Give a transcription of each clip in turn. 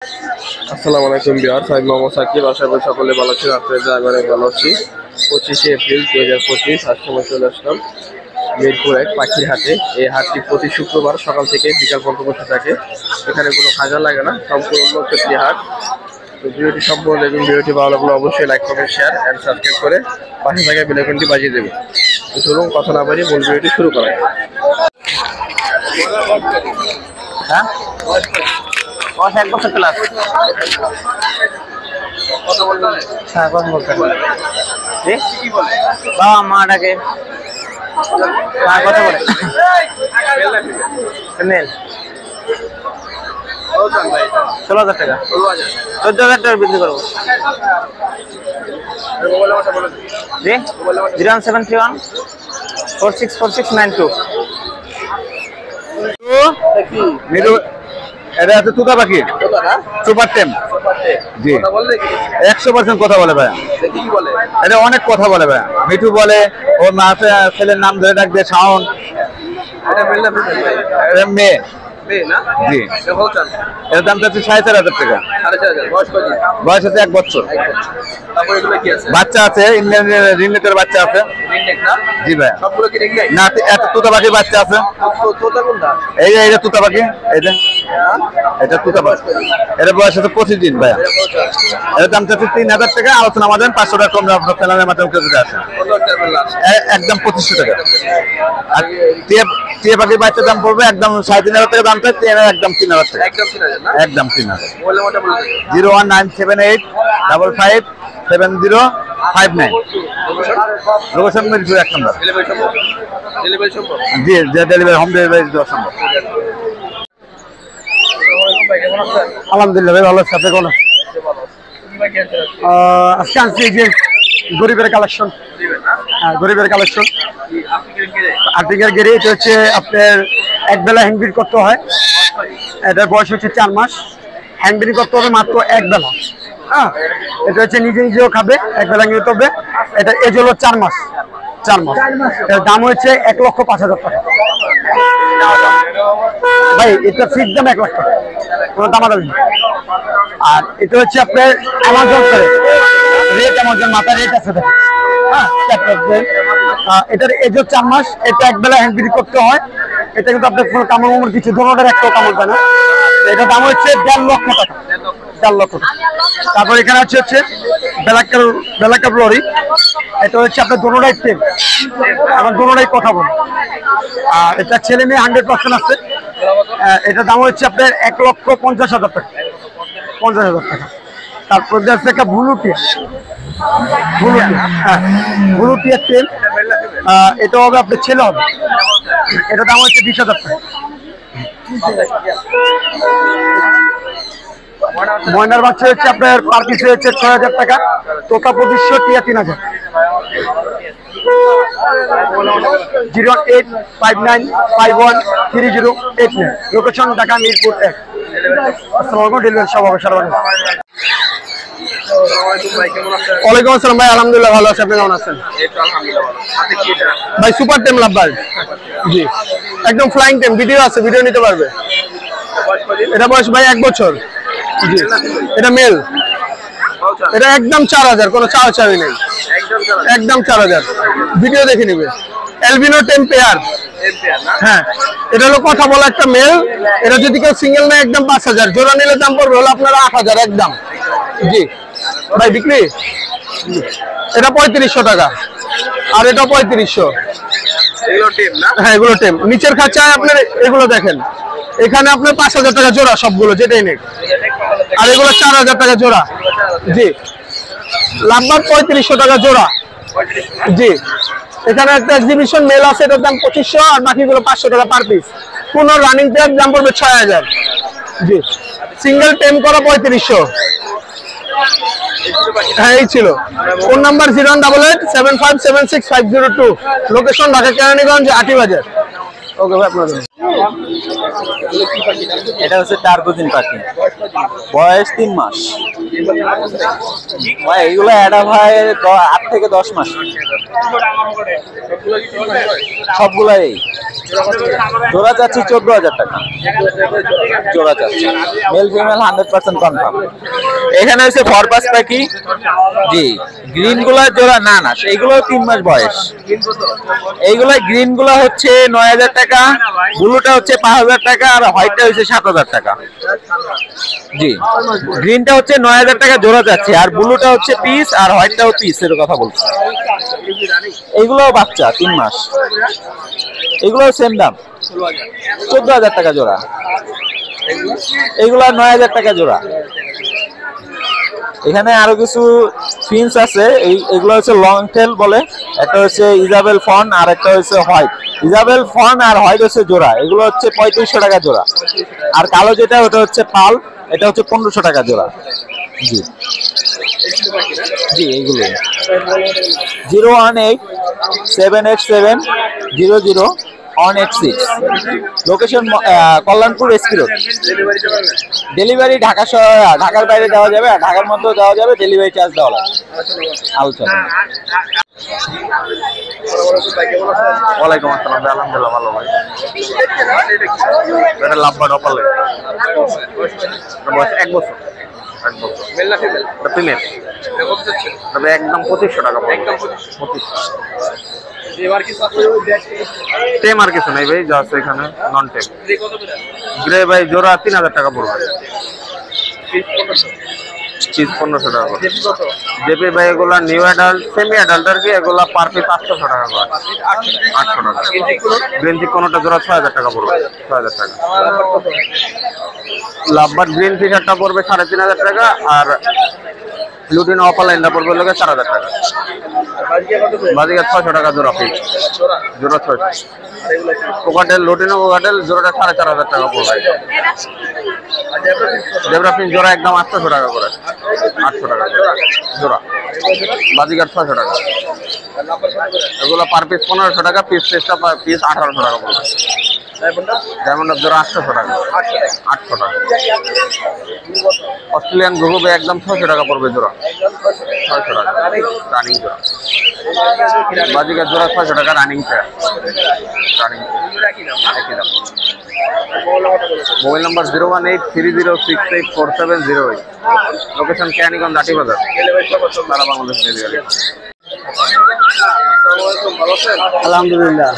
আসসালামু আলাইকুম ভিউয়ার্স, আমি মোহাম্মদ সাকিব। আশা করি সকলে ভালো আছেন। আপনাদের আগামী ভালো আছি। 25শে এপ্রিল 2025 আজ সময় চলে আসলাম মিরপুর 1 পাখির হাটে। এই হাটটি প্রতি শুক্রবার সকাল থেকে বিকাল পর্যন্ত বসে থাকে। এখানে কোনো ভাজা লাগে না, সম্পূর্ণ একটি হাট। তো ভিডিওটি সম্পূর্ণ দেখুন। ভিডিওটি ভালো লাগলে অবশ্যই like comment share and subscribe করে পাশে থাকা বেল আইকনটি বাজিয়ে দেবেন। তো চলুন কথা না বাড়িয়ে মূল ভিডিওটি শুরু করা। হ্যাঁ, 1 বছর ক্লাস। হ্যাঁ, কথা বলতে বাবা মা ডাকে, কথা বলে মেল 16,000 টাকা, 14,000 টাকা বিক্রি করবো। 01731 464692। এটা আছে তুতা পাখি, সুপার টেম। জি, 100% কথা বলে ভাইয়া। এটা অনেক কথা বলে ভাইয়া। মিঠু বলে, ওর মা ছেলের নাম ধরে ডাক দিয়ে শাওন। মেয়ে। জি, এর দাম চাচ্ছি 4,500 টাকা। বয়স আছে 1 বছর। বাচ্চা আছে, ইন্ডিয়ান রিংনেটের বাচ্চা আছে। জি ভাই, না এত তুতা পাখির বাচ্চা আছে। এই যে এটা তুতা পাখি, এটা তুতা পাখি। এটা বয়স আছে 25 দিন ভাইয়া। এর দাম চাচ্ছি 3,000 টাকা। আলোচনা আমাদের 500 টাকা কম আপনার চ্যানেলের মাধ্যমে কেটে আছে। একদম 2500 টাকা। আর টিয়া পাখির বাচ্চার দাম পড়বে একদম 3,500 টাকা দাম চাই। একদম 3,000 টাকা। একদম 3,000। 01978 55 7059। লোকেশন মিরপুর 1 নম্বর। জি, ডেলিভারি হোম ডেলিভারি দেওয়া সম্ভব। আলহামদুলিল্লাহ ভাই, ভালো আছে। আপনি কেমন আছেন? আজকে আনছি যে গরিবের কালেকশন। হ্যাঁ, গরিবের কালেকশন। আর্টিকেল গেরে এটা হচ্ছে আপনার একবেলা হ্যাংবিট করতে হয়। এটার বয়স হচ্ছে 4 মাস। হ্যাংবিট করতে হবে মাত্র একবেলা। হ্যাঁ, এটা হচ্ছে নিজে নিজেও খাবে, একবেলা নিতে হবে। এটা এজ হলো 4 মাস। 4 মাস। এর দাম হচ্ছে 1,05,000 টাকা। ভাই এটা ফিক্স দাম 1 লাখ টাকা, কোনো দামাদামি নেই। আর এটা হচ্ছে আপনার অ্যামাজন করে রেট, অ্যামাজন মাথা রেট আছে দেখেন। হ্যাঁ, এটার এজ 4 মাস। এটা একবেলা হ্যান্ড বিক্রি করতে হয়। এটা কিন্তু আপনার কোনো কামড় মামড় কিছু ধরনের একটাও কামড় দেয় না। এটার দাম হচ্ছে 1.5 লক্ষ টাকা। 1.5 লক্ষ টাকা। তারপর এখানে হচ্ছে ব্ল্যাক লরি। এটা হচ্ছে আপনার দোনোটাই টেম, এখন দোনোটাই কথা বলে। আর এটা ছেলে মেয়ে 100% আছে। এটার দাম হচ্ছে আপনার 1,50,000 টাকা। 50,000 টাকা। তারপর আছে একটা ব্লু টিয়া। হ্যাঁ, ব্লু টিয়ার টেম। এটা হবে আপনার ছেলে হবে। এটার দাম হচ্ছে 20,000 টাকা। ময়নার বাচ্চা হচ্ছে আপনার পার পিসে হচ্ছে 6,000 টাকা। তোতা 2500, টিয়া 3,000। 08595130809। লোকেশন ঢাকা মিরপুর 1। আসসালামু আলাইকুম। ডেলিভারি সব হবে সারা বাংলা। ওয়ালাইকুম আসসালাম ভাই, আলহামদুলিল্লাহ ভালো আছি। আপনি কেমন আছেন? ভাই সুপার টেম লাভবার্ড। জি, একদম ফ্লাইং টেম। ভিডিও আছে, ভিডিও নিতে পারবে। এটা বয়স ভাই 1 বছর। জি, এটা মেল। এটা একদম 4,000, কোনো চাওয়া নেই। একদম 4,000। ভিডিও দেখে নিবে। এলবিনো টেম পেয়ার। হ্যাঁ, এটা হলো কথা বলা একটা মেল। এটা যদি কেউ সিঙ্গেল নেয় একদম 5,000। জোড়া নিলে দাম পড়বে হলো আপনারা 8,000 একদম। জি ভাই, বিক্রি এটা 3500 টাকা। আর এটা 3500। হ্যাঁ, এগুলো টেম। নিচের খাঁচায় আপনার এগুলো দেখেন, এখানে আপনার 5,000 টাকা জোড়া সবগুলো, যেটাই নেই। আর এগুলো 4,000 টাকা জোড়া। জি, লাভবার্ড 3500 টাকা জোড়া। জি, এখানে একটা এক্সিবিশন মেল আছে, এটার দাম 2500। আর বাকিগুলো 500 টাকা পার পিস। কোনো রানিং পেয়ার দাম পড়বে 6,000। জি, সিঙ্গেল টেম করা 3500। হ্যাঁ, এই ছিল। Phone number 01887576502। Location Dhaka Keraniganj, Atibazar. Okay ভাই, আপনার এটা হচ্ছে টার্কোজিন পাখি, বয়স 3 মাস। ভাই এগুলো অ্যাডা ভাই 8 থেকে 10 মাস, সবগুলাই। জোড়া চাচ্ছি 14,000 টাকা জোড়া চাচ্ছি, মেল ফিমেল 100% কনফার্ম। এখানে হচ্ছে ফরপাস পাখি, জি গ্রিন গুলা জোড়া না না এইগুলো 3 মাস বয়স। এইগুলা গ্রিন গুলা হচ্ছে 9,000 টাকা, ব্লুটা হচ্ছে 5,000 টাকা, আর হোয়াইটটা হচ্ছে 7,000 টাকা। জি গ্রিনটা হচ্ছে 9,000 টাকা জোড়া যাচ্ছে, আর ব্লুটা হচ্ছে পিস, আর হোয়াইটটাও পিস, এর কথা বলছি। এইগুলো বাচ্চা 3 মাস, এগুলো সেম দাম 14,000 টাকা জোড়া, এইগুলো 9,000 টাকা জোড়া। এখানে আরো কিছু ফিন্স আছে, এগুলো হচ্ছে লং টেল বলে, একটা হচ্ছে ইজাবেল ফন আর একটা হচ্ছে হোয়াইট। ইজাবেল ফন আর হোয়াইট হচ্ছে জোড়া, এগুলো হচ্ছে 3500 টাকা জোড়া। আর কালো যেটা ওটা হচ্ছে পাল, এটা হচ্ছে 1500 টাকা জোড়া। জি জি এইগুলো 018-787-00-186, location Kalyanpur SP road. Delivery ঢাকার বাইরে দেওয়া যাবে, আর ঢাকার মধ্যেও দেওয়া যাবে, ডেলিভারি চার্জ দেওয়া লাগবে আলোচনা। ওয়ালাইকুম আসসালাম ভাই, আলহামদুলিল্লাহ ভালো ভাই। এটা লাভবার্ড অপালে, বয়স 1 বছর। 1 বছর মেল না ফিমেল? এটা ফিমেল। তবে একদম 2500 টাকা পড়বে। 2500 টেম আর কিছু নাই ভাই, যা আছে এখানে নন টেম। গ্রে ভাই জোড়া 3,000 টাকা পড়বে, পিস 1500 টাকা করে। জেপি ভাই এগুলা নিউ অ্যাডাল্ট সেমি অ্যাডাল্ট আর কি, এগুলা পার পিস 800 টাকা করে। 800 টাকা। গ্রিন চিক কোনটা জোড়া 6,000 টাকা পড়বে, 6,000 টাকা। লাভবার্ড গ্রিন ফিশারটা পড়বে 3,500 টাকা, আর লুটিন অপালাইনটা পড়বে লোকে 4,000 টাকা। বাজিকার 600 টাকা জোড়া পিস, জোড়া 600। কোকাটেল লুটিনো কোকাটেল জোড়াটা 4,500 টাকা পড়বে। জেব্রা পিস জোড়া একদম 800 টাকা করে, 800 টাকা জোড়া। বাজিকার 600 টাকা। এগুলো পার পিস 1500 টাকা, পিস পিসটা পিস 1800 টাকা পড়বে। ডায়মন্ড জোড়া 800 টাকা, 800 টাকা। অস্ট্রেলিয়ান ঘুঘুবে একদম 600 টাকা পড়বে জোড়া, 600 টাকা রানিং জোড়া। বাজিকার জোড়া 600 টাকা রানিং পেয়ার, রানিং একই দাম। মোবাইল নাম্বার 01830684708, লোকেশন ক্যানিগঞ্জ আটি বাজার, সারা বাংলাদেশ ডেলিভারি। আলহামদুলিল্লাহ।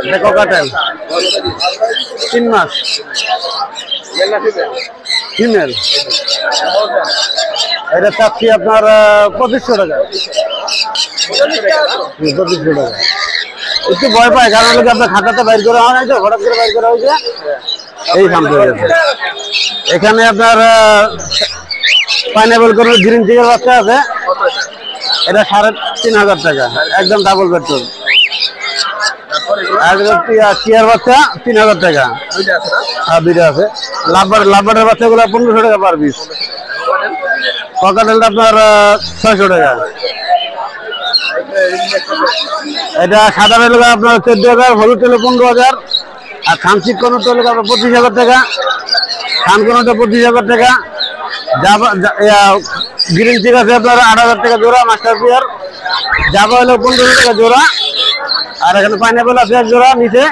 এটা কোকাটেল 3 মাস, ফিমেল। এটা চাচ্ছি আপনার 2500 টাকা। 2500 টাকা। একটু ভয় পায়, কারণ হলো আপনার খাতাতে বাইর করা হয় না, তো হঠাৎ করে বাইর করা হয়েছে, এই শান্ত হয়ে গেছে। এখানে আপনার পাইনাপেল করে গ্রিন চিকের বাচ্চা আছে, এটা 3,500 টাকা, একদম ডাবল পেট্রোল। আর টিয়ার বাচ্চা 3,000 টাকা, আর দুইটা আছে। লাভবার্ডের বাচ্চাগুলো 1500 টাকা পার পিস। ককাটেলটা আপনার 600 টাকা। এটা সাদা তেল আপনার 14,000, হলুদ তেলে 15,000, আর খানসিক কোনো তেল আপনার 25,000 টাকা, খান কোনোটা 25,000 টাকা। গ্রিন চিক আছে আপনার 8,000 টাকা জোড়া, মাস্টার পিয়ার। জাবা হলো 1500 টাকা জোড়া। আর এখানে পাইনাপেল আছে 1 জোড়া নিচে,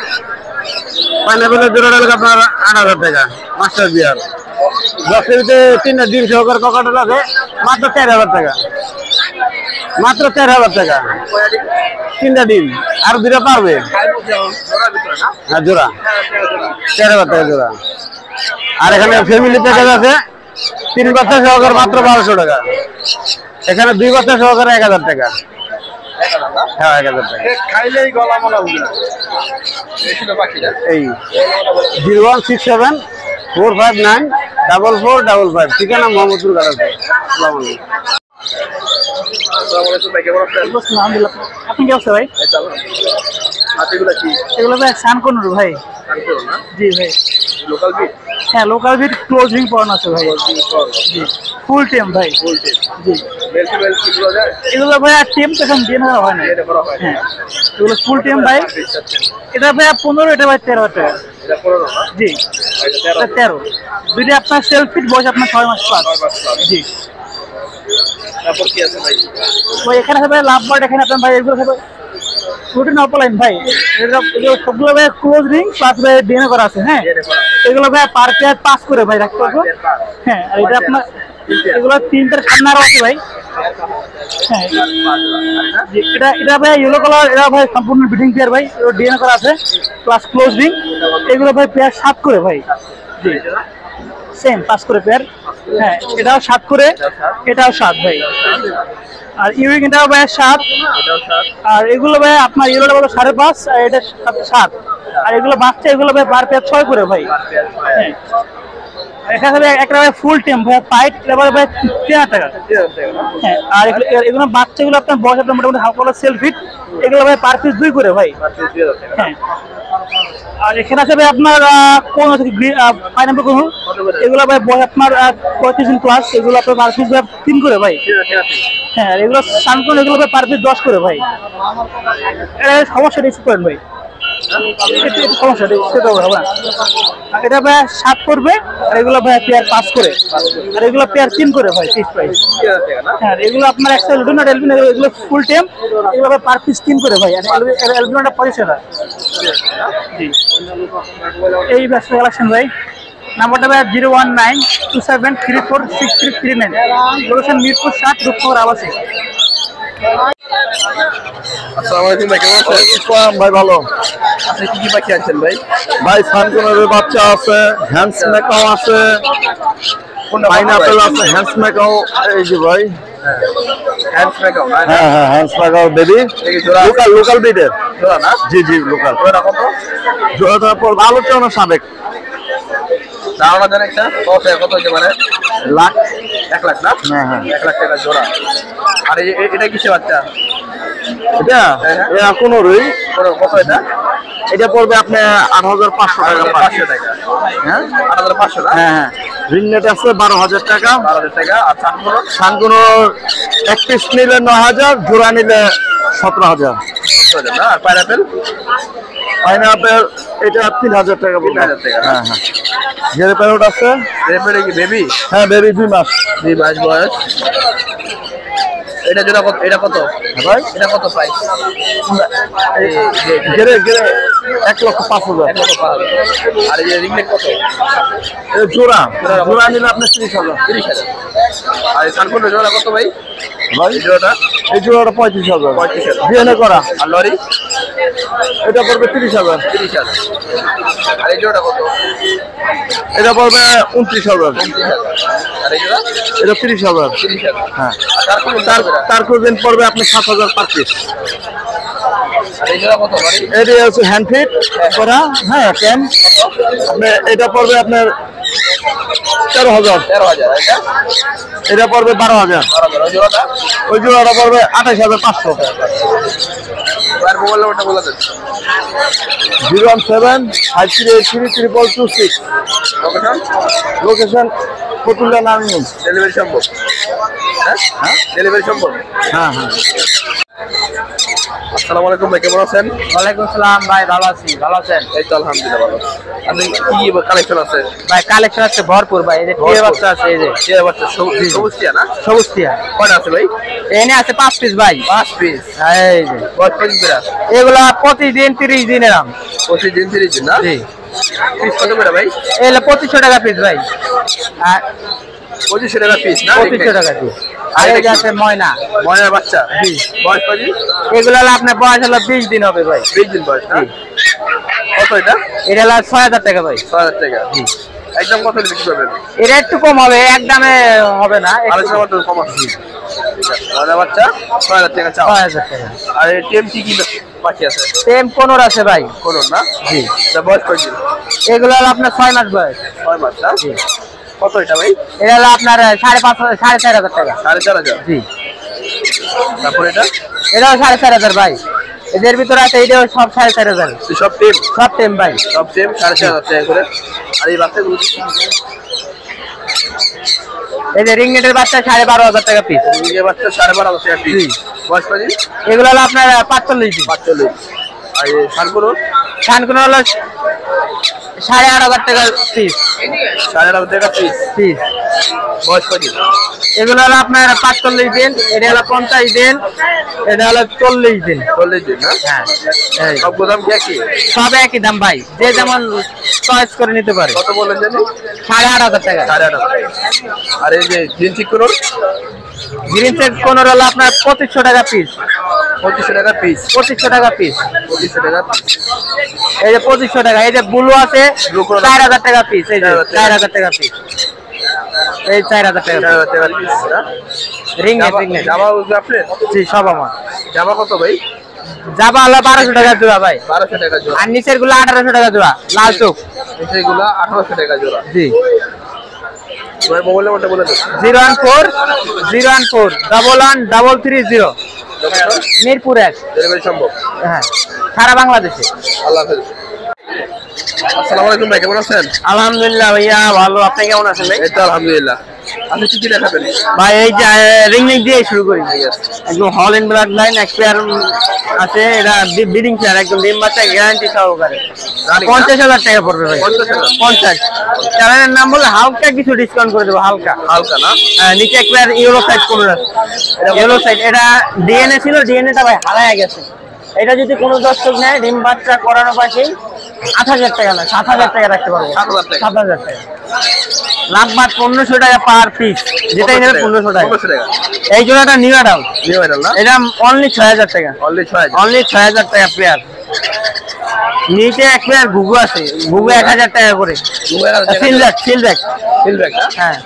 পাইনাপেলের জোড়াটা হলো আপনার 8,000 টাকা, মাস্টার পিয়ার। 10 কেজিতে 3টা ডিম সহকার ককাটেল আছে, মাত্র 4,000 টাকা, মাত্র 4,000 টাকা। 3টা ডিম, আর 2টা পারবে। হ্যাঁ জোড়া 4,000 টাকা জোড়া। আর এখানে ফ্যামিলি প্যাকেজ আছে 3 বাচ্চা সহকার, মাত্র 1,200 টাকা। এখানে 2 বাচ্চা সহকার 1,000 টাকা। হ্যাঁ 1,000 টাকা। খাইলেই গলা মলা উঠে। এই 01674594455, ঠিকানা মোহাম্মদপুর গাড়াতে। আসসালামু আলাইকুম। আসসালামু আলাইকুম ভাই, কেমন আছেন? আলহামদুলিল্লাহ। আপনি কি অবস্থা ভাই? হাতিগুলো কি এগুলো ভাই সানকনুর ভাই। কানপুর না? জি ভাই। Local beat? হ্যাঁ লোকাল বিট ক্লোজিং পড়ানো আছে ভাই। জি ফুল টেম ভাই। ফুল টেম। জি মেল টু মেল কি গুলো যায়? এগুলো ভাই আর টেম তো এখন দিয়ে হয় না। এটা করা হয় না। হ্যাঁ এগুলো ফুল টেম ভাই। এটা ভাই 15, এটা ভাই 13 টাকা। এটা 15 না? জি এটা 13। যদি আপনার সেলফ ফিট বয়স আপনার 6 মাস প্লাস। জি তারপর কি আছে ভাই? ভাই এখানে হবে লাভ বার্ড, এখানে আপনার ভাই এগুলো হবে প্রোটিন অপলাইন ভাই। এগুলো সবগুলো ভাই ক্লোজ রিং প্লাস ভাই ডিএনএ করা আছে। হ্যাঁ এগুলো ভাই পার পেয়ার 5 করে ভাই রাখতে পারবো। হ্যাঁ আর এটা আপনার এগুলো 3টার সামনে আরো আছে ভাই। হ্যাঁ এটা ভাই ইয়েলো কালার, এটা ভাই সম্পূর্ণ বিডিং পেয়ার ভাই, এটা ডিএনএ করা আছে প্লাস ক্লোজ রিং। এগুলো ভাই পেয়ার 7 করে ভাই। জি সেম 5 করে পেয়ার। হ্যাঁ এটাও 7 করে, এটাও 7 ভাই। আর ইউরিক এটাও ভাই 7, আর এগুলো ভাই আপনার ইউরোটা বলো 5.5, আর এটা 7। আর এগুলো বাচ্চা, এগুলো ভাই পার পেয়ার 6 করে ভাই। হ্যাঁ এখানে ভাই একটা ভাই ফুল টেম ভাই পাইট, এবার ভাই 3000 টাকা। হ্যাঁ আর এগুলো বাচ্চাগুলো আপনার বয়স আপনার মোটামুটি হালকা সেল ফিট, এগুলো ভাই পার পিস 2 করে ভাই। হ্যাঁ আর এখানে আছে ভাই আপনার কোন আছে পাইনাপল কোন, এগুলো ভাই বয়স আপনার 35 দিন প্লাস, এগুলো আপনার পার পিস ভাই 3 করে ভাই। হ্যাঁ এগুলো সানকোন, এগুলো ভাই পার পিস 10 করে ভাই। এটা সমস্যা রিস্ক করেন ভাই, সমস্যা সেটা হবে না। এটা ভাই 7 করবে, আর এগুলো ভাই পেয়ার 5 করে, আর এগুলো পেয়ার 3 করে ভাই ফিক্স প্রাইস। হ্যাঁ এগুলো আপনার একটা লুটিন আর এলবিন, এগুলো ফুল টেম, এগুলো ভাই পার পিস 3 করে ভাই। আর এলবিনটা 25 টাকা। জি এই ব্যবসা কালেকশন ভাই। নাম্বারটা ভাই 01927346339, লোকেশন মিরপুর 7, রূপনগর আবাসিক। আসসালামু আলাইকুম ভাই, কেমন আছেন? ভাই ভালো। আপনি কি কি পাখি আনছেন ভাই? ভাই সানকোনের বাচ্চা আছে, হ্যান্ডস মেকাও আছে, পাইনাপেল আছে, হ্যান্ডস মেকাও। এই যে ভাই হ্যান্ডস মেকাও না? হ্যাঁ হ্যাঁ হ্যান্ডস মেকাও বেবি, লোকাল ব্রিডের। জোড়া না? জি জি লোকাল। জোড়া কত? জোড়াটার পর আলোচনা সাবেক ধারণা দেন একটা, কত হতে পারে? লাখ। 1 লাখ না? হ্যাঁ হ্যাঁ 1 লাখ টাকা জোড়া। আর এটা কিসের বাচ্চা? এটা হ্যাঁ। কোনোরই কত এটা? এটা পড়বে আপনার 8500 টাকা। 500 টাকা। হ্যাঁ 8500 না? হ্যাঁ হ্যাঁ রিংনেট আছে 12000 টাকা। 12000 টাকা। আর সানগুলো? সানগুলোর এক পিস নিলে 9000, জোড়া নিলে 17000 না? আর পাইনাপেল? পাইনাপেল এটা 3000 টাকা পড়বে। 3000 টাকা। হ্যাঁ হ্যাঁ জেরে প্যারট আছে। রেফারে কি বেবি? হ্যাঁ বেবি 2 মাস। 2 মাস বয়স। এটা জোড়া কত? এটা কত ভাই এটা কত প্রাইস? জেরে 1,05,000। 1,05,000। আর এই যে রিংনেক কত? জোড়া জোড়া নিলে আপনার 30,000। 30,000। আর এই সানকুনের জোড়া কত ভাই? ভাই এই জোড়াটা? এই জোড়াটা 35,000। 35,000। ডিএনএ করা। আর লরি? এটা পড়বে 30,000। 30,000। আর এই জোড়াটা কত? এটা পড়বে 29,000। 29,000। আর এই জোড়া? এটা 30,000। 30,000। হ্যাঁ আর তার করবেন পড়বে আপনি 7,000 পার পিস। আর এই জোড়া কত ভাই? এটা হচ্ছে হ্যান্ড ফিট করা। হ্যাঁ ক্যান এটা পড়বে আপনার 13,000। 13,000। এটা? এটা পড়বে 12,000। 12,000। ওই জোড়াটা? ওই জোড়াটা পড়বে 28,500। আর মোবাইল নাম্বারটা বলে দেন। 01753833226। Location? Location Fatullah Narayan. Delivery সম্ভব? হ্যাঁ ডেলিভারি সম্ভব? হ্যাঁ হ্যাঁ আসসালামু আলাইকুম ভাই, কেমন আছেন? ওয়ালাইকুম আসসালাম ভাই, ভালো আছি। ভালো আছেন? এই তো আলহামদুলিল্লাহ ভালো। আপনি কি কালেকশন আছে? ভাই কালেকশন আছে ভরপুর ভাই। এই যে টিয়া বাচ্চা আছে, এই যে টিয়া বাচ্চা সবুজ টিয়া না? সবুজ টিয়া। কয়টা আছে ভাই? এনে আছে 5 পিস ভাই। 5 পিস। এই যে বয়স কত দিন? এগুলা প্রতিদিন 30 দিন এরাম। প্রতিদিন 30 দিন না? জি পিস কত করে ভাই? এগুলা 2500 টাকা পিস ভাই। আর 2500 টাকা পিস না? 2500 টাকা পিস। আর এই যে আছে ময়না। ময়নার বাচ্চা? জি। বয়স কত দিন? এগুলা হলো আপনার বয়স হলো 20 দিন হবে ভাই। 20 দিন বয়স না? কত এটা? এটা হলো 6000 টাকা ভাই। 6000 টাকা। জি। একদম কত বিক্রি করবেন? এটা একটু কম হবে, একদমে হবে না। আলোচনা করতে কম আছে। ময়নার বাচ্চা 6000 টাকা চাও। 6000 টাকা। আর এই টিএম কি বাকি আছে? সেম কোনর আছে ভাই। কোন না? জি। এটা বয়স কত দিন? এগুলো হলো আপনার 6 মাস বয়স। 6 মাস না? জি। কত এটা ভাই? এটা হলো আপনার 5,500 4,500 টাকা। 4,500। জি। তারপর এটা? এটাও 4,500 ভাই। এদের ভিতরে আছে এইটাও সব 4.5 সব টেম সব টেম ভাই, সব টেম 4.5 টাকা করে। আর এই বাচ্চাগুলো এই যে রিংনেটের বাচ্চা 12,500 টাকা পিস, এই বাচ্চা 12,500 টাকা পিস। বয়স কত দিন? এগুলো হলো আপনার 45 দিন। 45। আর এই শালগুলো শানকুন হলো 8,500 টাকা পিস 8.5 টাকা পিস। পিস। বয়স কত দিন? এগুলো হলো আপনার 45 দিন, এটা হলো 50 দিন, এটা হলো 40 দিন। 40 দিন না? হ্যাঁ, এই সব দাম কি একই? সব একই দাম ভাই, যে যেমন চয়েস করে নিতে পারে। কত বলেন জানি? 8,500 টাকা। 8.5। আর এই যে গ্রিন চিক কোন? গ্রিন চেক কোন হলো আপনার 2500 টাকা পিস। 2500 টাকা পিস। 2500 টাকা পিস। 2500 টাকা পিস। এই যে 2500 টাকা। এই যে ব্লু আছে 4,000 টাকা পিস। এই যে 4,000 টাকা পিস। এই 4,000 টাকা 4,000 টাকা পিস না? রিং জামা নেট। জামা ওগুলো আপনার? জি সব আমার। জামা কত ভাই? জামা হলো 1200 টাকা জোড়া ভাই। 1200 টাকা জোড়া। আর নিচের গুলো 1800 টাকা জোড়া, লাল চোখ। এগুলো 1800 টাকা জোড়া। জি। তোমার মোবাইল নাম্বারটা বলে দাও। 014 মিরপুর 1। ডেলিভারি সম্ভব? হ্যাঁ, সারা বাংলাদেশে। আল্লাহ হাফেজ। আসসালামু আলাইকুম ভাই, কেমন আছেন? আলহামদুলিল্লাহ ভাইয়া ভালো, আপনি কেমন আছেন ভাই? এই তো আলহামদুলিল্লাহ। আপনি কি কি দেখাবেন? ভাই এই যে রিং নেক দিয়ে শুরু করি। একদম হল ইন ব্লাড লাইন এক পেয়ার আছে, এটা ব্রিডিং পেয়ার, একদম ডিম বাচ্চা গ্যারান্টি সহকারে। 50,000 টাকা পড়বে ভাই। 50। চ্যানেলের নাম বলে হালকা কিছু ডিসকাউন্ট করে দেবো, হালকা। হালকা না? নিচে এক পেয়ার ইয়েলো সাইড করে আছে, ইয়েলো সাইড। এটা ডিএনএ ছিল, ডিএনএটা ভাই হারায় গেছে। এটা যদি কোনো দর্শক নেয় ডিম বাচ্চা করানো পাশে 8,000 টাকা না 7,000 টাকা রাখতে পারবো। 7,000 টাকা। লাভবাদ 1500 টাকা পার পিস, যেটাই নেবে 1500 টাকা। 1500 টাকা। এই জোড়াটা নিউ অ্যাডাল্ট, নিউ ভাইরাল না? এটা অনলি 6,000 টাকা। অনলি 6000। অনলি 6,000 টাকা পেয়ার। নিচে এক পেয়ার ঘুঘু আছে, ঘুঘু 1,000 টাকা করে। সিলব্যাক ফিলব্যাক না? হ্যাঁ।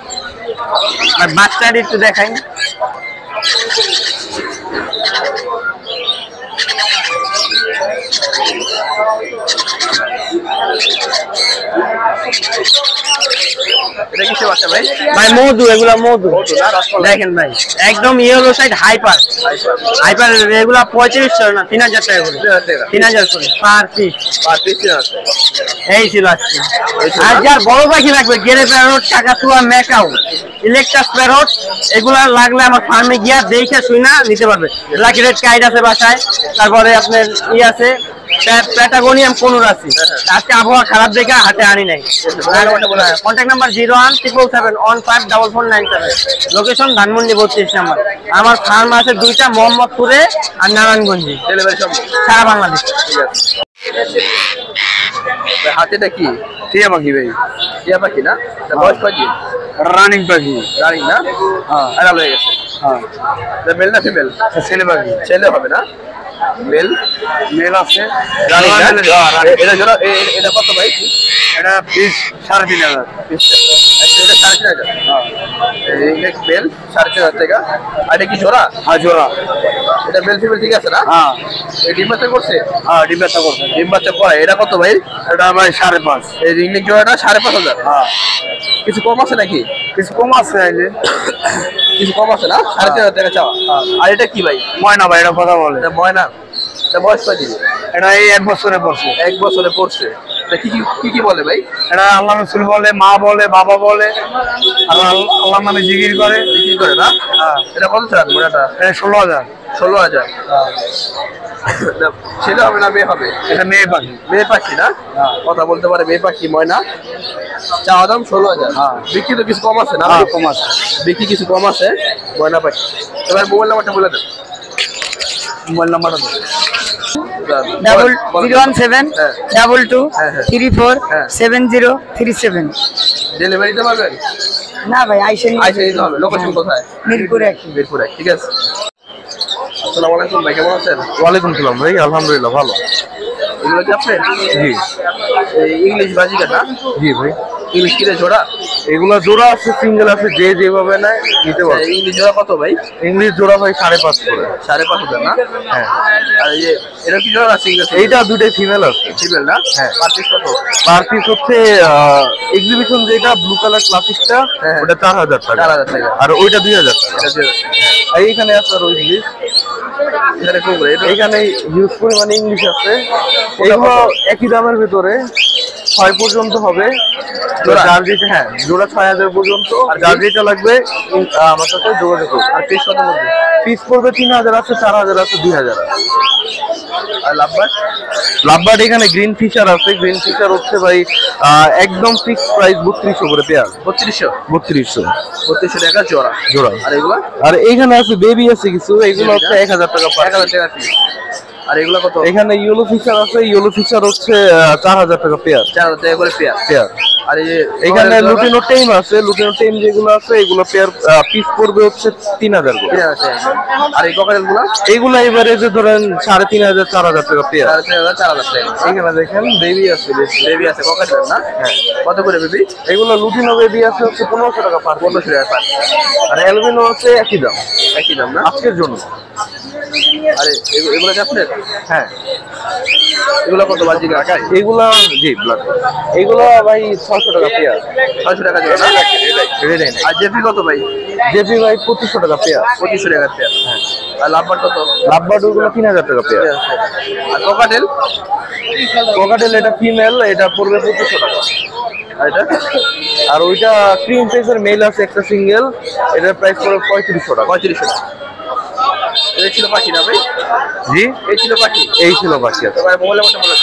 আর বাচ্চাটি একটু দেখাই। এটা কিসের বাচ্চা ভাই? ভাই মধু, এগুলা মধু। মধু না, রসমালাই। দেখেন ভাই একদম ইয়েলো সাইড হাইপার। হাইপার এগুলা 3500 না 3,000 টাকা করে। 3,000 করে পার পিস। পার পিস আছে। এই ছিল আজকে। আর যার বড় পাখি লাগবে, গেরে প্যারট, কাকাতুয়া, ম্যাকাও, ইলেকট্রাস প্যারট, এগুলা লাগলে আমার ফার্মে গিয়া দেখে শুনা নিতে পারবে। ব্ল্যাক রেড কাইট আছে বাসায়, তারপরে আপনার আছে প্যাটাগোনিয়াম কোনুর আছে। আজকে আবহাওয়া খারাপ দেখে হাতে আনি নাই। Contact number 01777154497। Location Dhanmondi 32 number. আমার ফার্ম আছে দুইটা, মোহাম্মদপুরে আর নারায়ণগঞ্জে। ডেলিভারি সম্ভব? সারা বাংলাদেশ। ঠিক আছে। হাতিটা কি? টিয়া পাখি ভাই, টিয়া পাখি না? বয়স কত দিন? রানিং পাখি। রানিং না? হ্যাঁ আড়াল হয়ে গেছে। হ্যাঁ, মেল না ফিমেল? ছেলে পাখি। ছেলে হবে না? মেল মেল আছে। রানিং না? রানিং। এটা জোড়া এটা কত ভাই? এটা পিস 3,500। এটা 3,500। এই মেল 3,500 টাকা। আর এটা কি জোড়া? হ্যাঁ জোড়া। এটা মেল ফিমেল ঠিক আছে না? হ্যাঁ এই ডিম বাচ্চা করছে? হ্যাঁ, ডিম ব্যথা করছে। ডিম বাচ্চা করে। এটা কত ভাই? এটা ভাই 5.5। এই রিংনেক জোড়াটা 5,500। হ্যাঁ, কিছু কম আছে নাকি? কিছু কম আছে আইলে। কিছু কম আছে না? 3,500 টাকা চাওয়া। আর এটা কি ভাই? ময়না ভাই, এটা কথা বলে। এটা ময়না। এটা বয়স কত দিন? এটা এই 1 বছরে পড়ছে। 1 বছরে পড়ছে। এটা কি বলে ভাই? এটা আল্লাহ রসুল বলে, মা বলে, বাবা বলে, আর আল্লাহ নামে জিকির করে। কি করে না? হ্যাঁ, এটা কত চান মোটাটা? এটা 16,000। 16,000। ছেলে হবে না মেয়ে হবে? এটা মেয়ে পাখি। মেয়ে পাখি না? কথা বলতে পারে, মেয়ে পাখি ময়না। চাওয়া দাম 16,000। হ্যাঁ। বিক্রি তো কিছু কম আছে না? হ্যাঁ, কম আছে। বিক্রি কিছু কম আছে। ময়না পাখি। এবার মোবাইল নাম্বারটা বলে দেন। মোবাইল নাম্বারটা দাও। 01722347037। ডেলিভারি দিতে পারবেন? না ভাই আইসেন। আইসা দিতে হবে। লোকেশন কোথায়? মিরপুর 1। মিরপুর 1। ঠিক আছে। আসসালামু আলাইকুম ভাই, কেমন আছেন? ওয়ালাইকুম সালাম ভাই, আলহামদুলিল্লাহ ভালো। এগুলো কি আপনার? জি এই ইংলিশ বাজিকার না? জি ভাই, ইংলিশ কিরে জোড়া? এগুলো জোড়া আছে, সিঙ্গেল আছে, যে যেভাবে নেয় নিতে পারবে। ইংলিশ জোড়া কত ভাই? ইংলিশ জোড়া ভাই 5.5 করে। 5,500 না? হ্যাঁ, আর এই যে এটা কি জোড়া আছে? এইটা দুটোই ফিমেল আছে। ফিমেল না? হ্যাঁ। পার পিস কত? পার পিস হচ্ছে এক্সিবিশন যেটা ব্লু কালার ক্লাসিকটা, হ্যাঁ। ওটা 4,000 টাকা। 4,000 টাকা। আর ওইটা 2,000 টাকা। এটা দিয়ে দাও। আর এইখানে আছে রোজ লিস্ট, এখানে কোনগুলো? এখানে হিউজ পরিমাণে ইংলিশ আছে, এগুলো একই দামের ভিতরে 6 পর্যন্ত হবে। যার যেটা, হ্যাঁ জোড়া 6000 পর্যন্ত। আর যার যেটা লাগবে আমার সাথে যোগাযোগ করুন। আর পিস কত মধ্যে? পিস পড়বে 3000 আছে, 4000 আছে, 2000 আছে। আর লাভবার্ড? লাভবার্ড এখানে গ্রিন ফিশার আছে। গ্রিন ফিশার হচ্ছে ভাই একদম ফিক্সড প্রাইস 3200 করে পেয়ার। 3200 3200 টাকা জোড়া। জোড়া। আর এগুলা? আর এইখানে আছে বেবি আছে কিছু, এগুলো হচ্ছে 1000 টাকা পার। 1000 টাকা পিস। আর এগুলা কত? এখানে ইয়েলো ফিশার আছে, ইয়েলো ফিশার হচ্ছে 4000 টাকা পেয়ার। 4000 টাকা করে পেয়ার। পেয়ার। আর এই যে এখানে লুটিনো টেম আছে, লুটিনো টেম যেগুলো আছে এগুলো পেয়ার পিস পড়বে হচ্ছে 3000 করে। 3000 টাকা। আর এই ককাটেলগুলা? এইগুলো এভারেজে ধরেন 3500 4000 টাকা পেয়ার। 4000 টাকা। এখানে দেখেন বেবি আছে, বেবি আছে ককাটেল না? হ্যাঁ। কত করে বেবি? এগুলো লুটিনো বেবি আছে হচ্ছে 1500 টাকা পার। 1500 টাকা পার। আর অ্যালবিনো আছে একই দাম একই দাম না? আজকের জন্য। আরে এগুলো কি আপনার? হ্যাঁ। এগুলো কত বাজি রাখায়? এগুলা জি ব্ল্যাক, এগুলা ভাই 600 টাকা পেয়ার। 600 টাকা জোড়া না? রেড আইন। আর জেপি কত ভাই? জেপি ভাই 2500 টাকা পেয়ার। 2500 টাকা পেয়ার। হ্যাঁ। আর লাভবার্ড কত? লাভবার্ড ওগুলো 3000 টাকা পেয়ার। আর ককাটেল? কোকাটেল এটা ফিমেল, এটা পড়বে 2500 টাকা। আর এটা? আর ওইটা ক্রিম ফেসের মেল আছে একটা সিঙ্গেল, এটার প্রাইস পড়বে 3500 টাকা। 3500 টাকা। এই ছিল পাখি না ভাই? জি এই ছিল পাখি। এই ছিল বাকি আছে। তোমার মোবাইল নাম্বারটা বলো।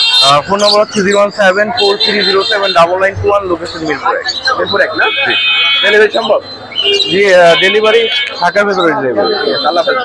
ফোন নাম্বার হচ্ছে 01743079921, লোকেশন মিরপুর 1। মিরপুর 1 না? জি। ডেলিভারি সম্ভব? জি ডেলিভারি ঢাকার ভেতরে ডেলিভারি। আল্লাহ হাফেজ।